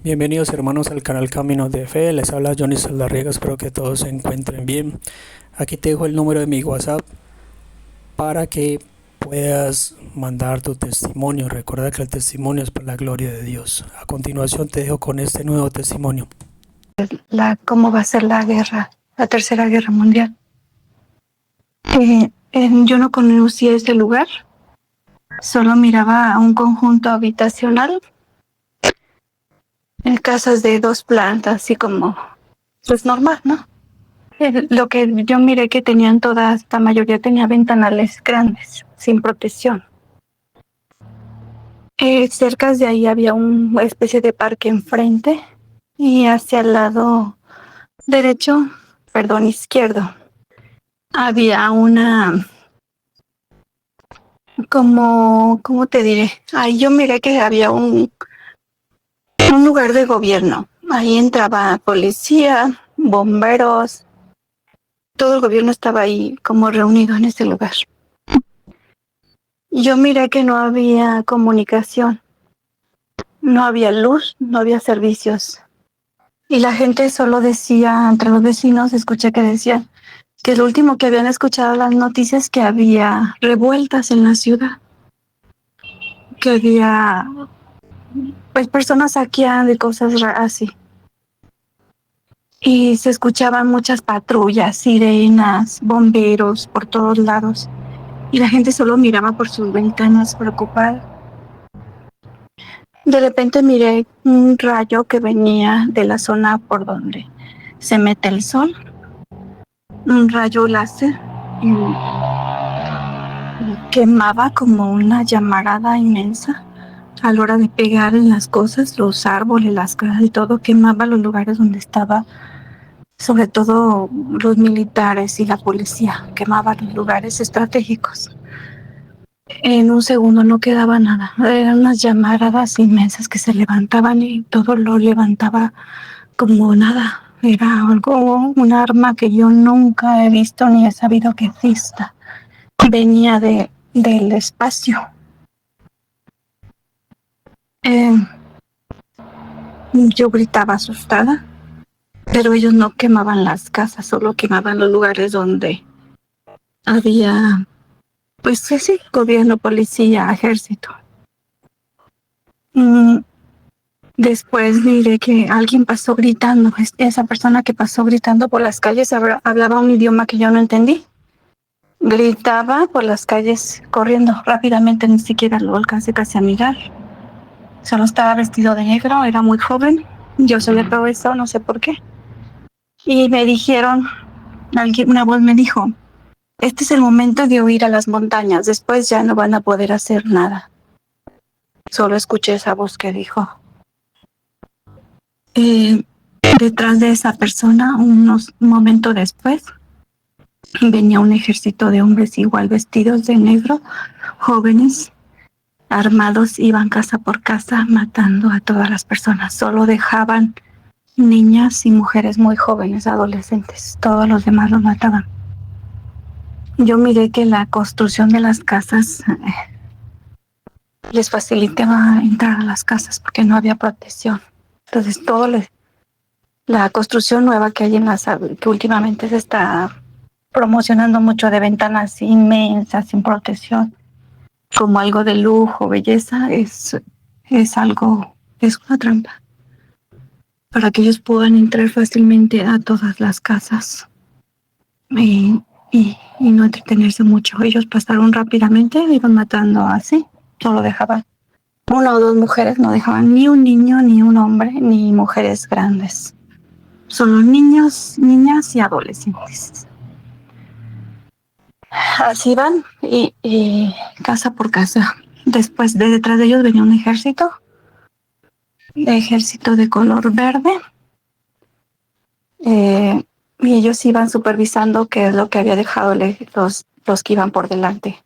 Bienvenidos hermanos al canal Camino de Fe, les habla Johnny Saldarriega, espero que todos se encuentren bien. Aquí te dejo el número de mi WhatsApp para que puedas mandar tu testimonio. Recuerda que el testimonio es para la gloria de Dios. A continuación te dejo con este nuevo testimonio. Cómo va a ser la guerra, la Tercera Guerra Mundial. Yo no conocía ese lugar, solo miraba un conjunto habitacional en casas de 2 plantas, así como, pues normal, ¿no? Lo que yo miré que tenían todas, la mayoría tenía ventanales grandes, sin protección. Cerca de ahí había una especie de parque enfrente y hacia el lado izquierdo, había ¿cómo te diré? Ahí yo miré que había un lugar de gobierno. Ahí entraba policía, bomberos, todo el gobierno estaba ahí como reunido en ese lugar. Yo miré que no había comunicación, no había luz, no había servicios. Y la gente solo decía, entre los vecinos, escuché que decían que lo último que habían escuchado las noticias que había revueltas en la ciudad, que había pues personas saqueando y cosas así. Y se escuchaban muchas patrullas, sirenas, bomberos por todos lados. Y la gente solo miraba por sus ventanas preocupada. De repente miré un rayo que venía de la zona por donde se mete el sol. Un rayo láser y quemaba como una llamarada inmensa. A la hora de pegar en las cosas, los árboles, las casas y todo, quemaba los lugares donde estaba, sobre todo los militares y la policía, quemaban los lugares estratégicos. En un segundo no quedaba nada, eran unas llamaradas inmensas que se levantaban y todo lo levantaba como nada. Era un arma que yo nunca he visto ni he sabido que exista. Venía del espacio. Yo gritaba asustada, pero ellos no quemaban las casas, solo quemaban los lugares donde había, pues sí, gobierno, policía, ejército. Después miré que alguien pasó gritando. Esa persona que pasó gritando por las calles hablaba un idioma que yo no entendí. Gritaba por las calles corriendo rápidamente, ni siquiera lo alcancé casi a mirar. Solo estaba vestido de negro, era muy joven. Yo sabía todo eso, no sé por qué. Y me dijeron, una voz me dijo, este es el momento de huir a las montañas, después ya no van a poder hacer nada. Solo escuché esa voz que dijo. Detrás de esa persona, unos momentos después, venía un ejército de hombres igual vestidos de negro, jóvenes, armados, iban casa por casa matando a todas las personas. Solo dejaban niñas y mujeres muy jóvenes, adolescentes. Todos los demás los mataban. Yo miré que la construcción de las casas les facilitaba entrar a las casas porque no había protección. Entonces la construcción nueva que hay que últimamente se está promocionando mucho, de ventanas inmensas sin protección, como algo de lujo, belleza, es una trampa para que ellos puedan entrar fácilmente a todas las casas y no entretenerse mucho. Ellos pasaron rápidamente, iban matando así, solo dejaban 1 o 2 mujeres, no dejaban ni un niño, ni un hombre, ni mujeres grandes. Solo niños, niñas y adolescentes. Así van y casa por casa. Después, detrás de ellos venía un ejército de color verde. Y ellos iban supervisando qué es lo que había dejado los que iban por delante,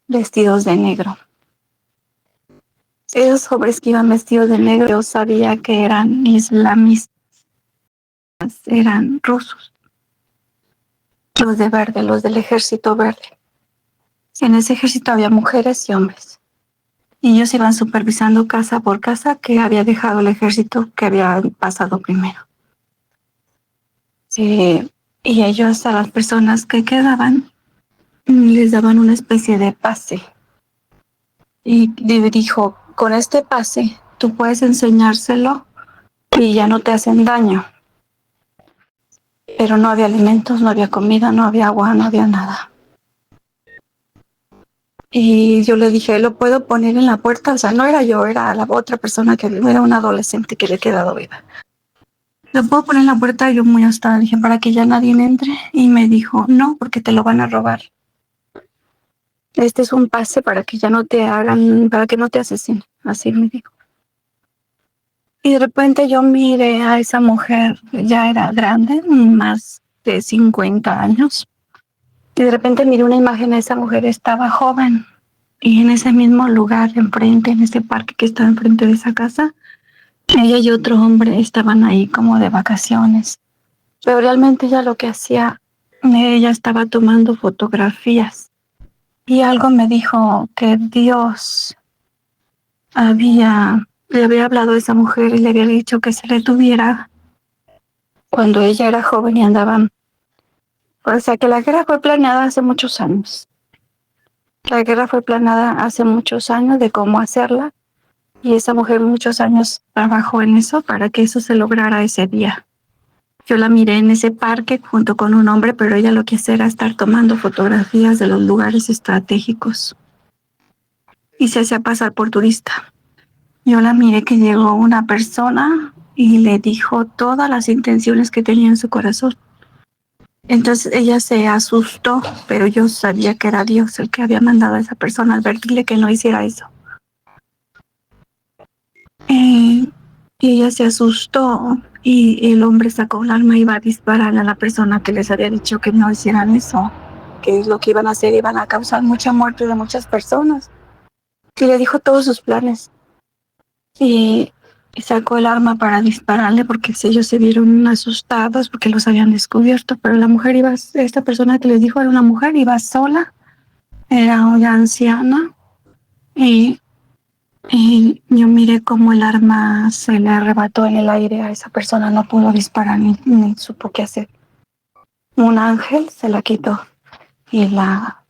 vestidos de negro. Esos hombres que iban vestidos de negro, yo sabía que eran islamistas, eran rusos. Los de verde, los del ejército verde. En ese ejército había mujeres y hombres. y ellos iban supervisando casa por casa que había dejado el ejército que había pasado primero. Y ellos a las personas que quedaban les daban una especie de pase. Y dijo, con este pase tú puedes enseñárselo y ya no te hacen daño. Pero no había alimentos, no había comida, no había agua, no había nada. Y yo le dije, ¿lo puedo poner en la puerta? O sea, no era yo, era la otra persona que era una adolescente que había quedado viva. ¿Lo puedo poner en la puerta? Yo muy asustada dije, para que ya nadie entre. Y me dijo, no, porque te lo van a robar. Este es un pase para que ya no te hagan, para que no te asesinen. Así me dijo. Y de repente yo miré a esa mujer, ya era grande, más de 50 años. Y de repente miré una imagen de esa mujer, estaba joven. Y en ese mismo lugar, enfrente, en ese parque que estaba enfrente de esa casa, ella y otro hombre estaban ahí como de vacaciones. Pero realmente ella lo que hacía, ella estaba tomando fotografías. Y algo me dijo que Dios le había hablado a esa mujer y le había dicho que se le tuviera cuando ella era joven y andaban. O sea, que la guerra fue planeada hace muchos años. La guerra fue planeada hace muchos años de cómo hacerla y esa mujer muchos años trabajó en eso para que eso se lograra ese día. Yo la miré en ese parque junto con un hombre, pero ella lo que hacía era estar tomando fotografías de los lugares estratégicos y se hacía pasar por turista. Yo la miré que llegó una persona y le dijo todas las intenciones que tenía en su corazón. Entonces ella se asustó, pero yo sabía que era Dios el que había mandado a esa persona a advertirle que no hiciera eso. Y ella se asustó y el hombre sacó un arma y iba a disparar a la persona que les había dicho que no hicieran eso, que es lo que iban a hacer, iban a causar mucha muerte de muchas personas. Y le dijo todos sus planes. Y sacó el arma para dispararle porque ellos se vieron asustados porque los habían descubierto, pero la mujer iba, esta persona que les dijo era una mujer, iba sola, era una anciana y yo miré cómo el arma se le arrebató en el aire a esa persona, no pudo disparar ni supo qué hacer. Un ángel se la quitó y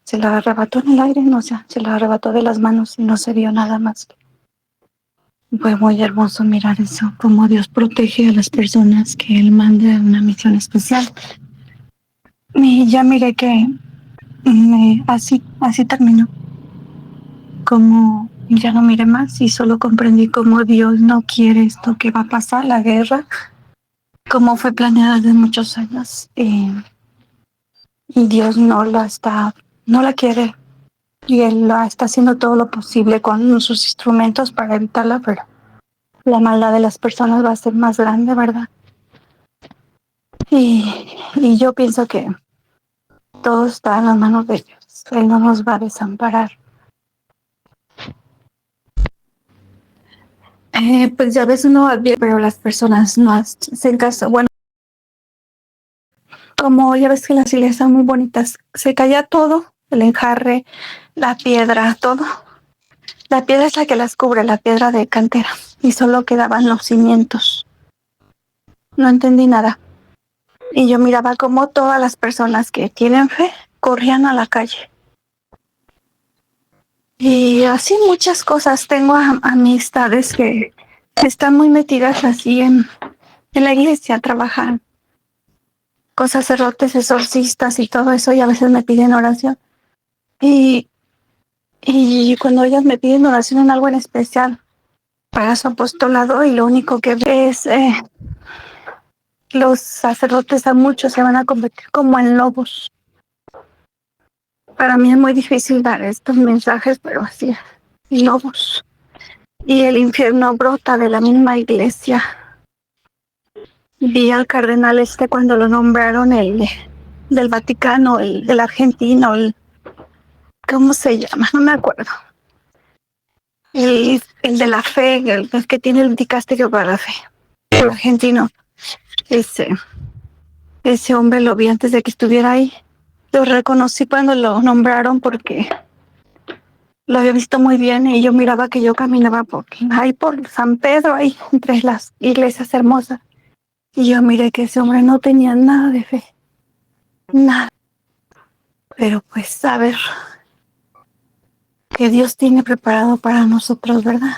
se la arrebató en el aire, no sé, se la arrebató de las manos y no se vio nada más. Fue muy hermoso mirar eso, cómo Dios protege a las personas que Él manda a una misión especial. Y ya miré que así terminó. Como ya no miré más y solo comprendí cómo Dios no quiere esto que va a pasar, la guerra, como fue planeada desde muchos años. Y Dios no la quiere. Y Él está haciendo todo lo posible con sus instrumentos para evitarla, pero la maldad de las personas va a ser más grande, ¿verdad? Y yo pienso que todo está en las manos de Dios. Él no nos va a desamparar. Pues ya ves, uno advierte, pero las personas no hacen caso. Bueno, como ya ves que las iglesias son muy bonitas, se caía todo, el enjarre, la piedra, todo. La piedra es la que las cubre, la piedra de cantera, y solo quedaban los cimientos. No entendí nada. Y yo miraba cómo todas las personas que tienen fe corrían a la calle. Y así muchas cosas. Tengo amistades que están muy metidas así en la iglesia, trabajan con sacerdotes, exorcistas y todo eso, y a veces me piden oración. Y cuando ellas me piden oración en algo en especial para su apostolado, y lo único que ve es los sacerdotes a muchos se van a convertir como en lobos. Para mí es muy difícil dar estos mensajes, pero así, lobos. Y el infierno brota de la misma iglesia. Vi al cardenal cuando lo nombraron el del Vaticano, el del argentino, ¿cómo se llama? No me acuerdo. El de la fe, el que tiene el dicasterio para la fe. El argentino. Ese hombre lo vi antes de que estuviera ahí. Lo reconocí cuando lo nombraron porque lo había visto muy bien y yo miraba que yo caminaba por San Pedro, ahí entre las iglesias hermosas. Y yo miré que ese hombre no tenía nada de fe, nada. Pero pues a ver, que Dios tiene preparado para nosotros, ¿verdad?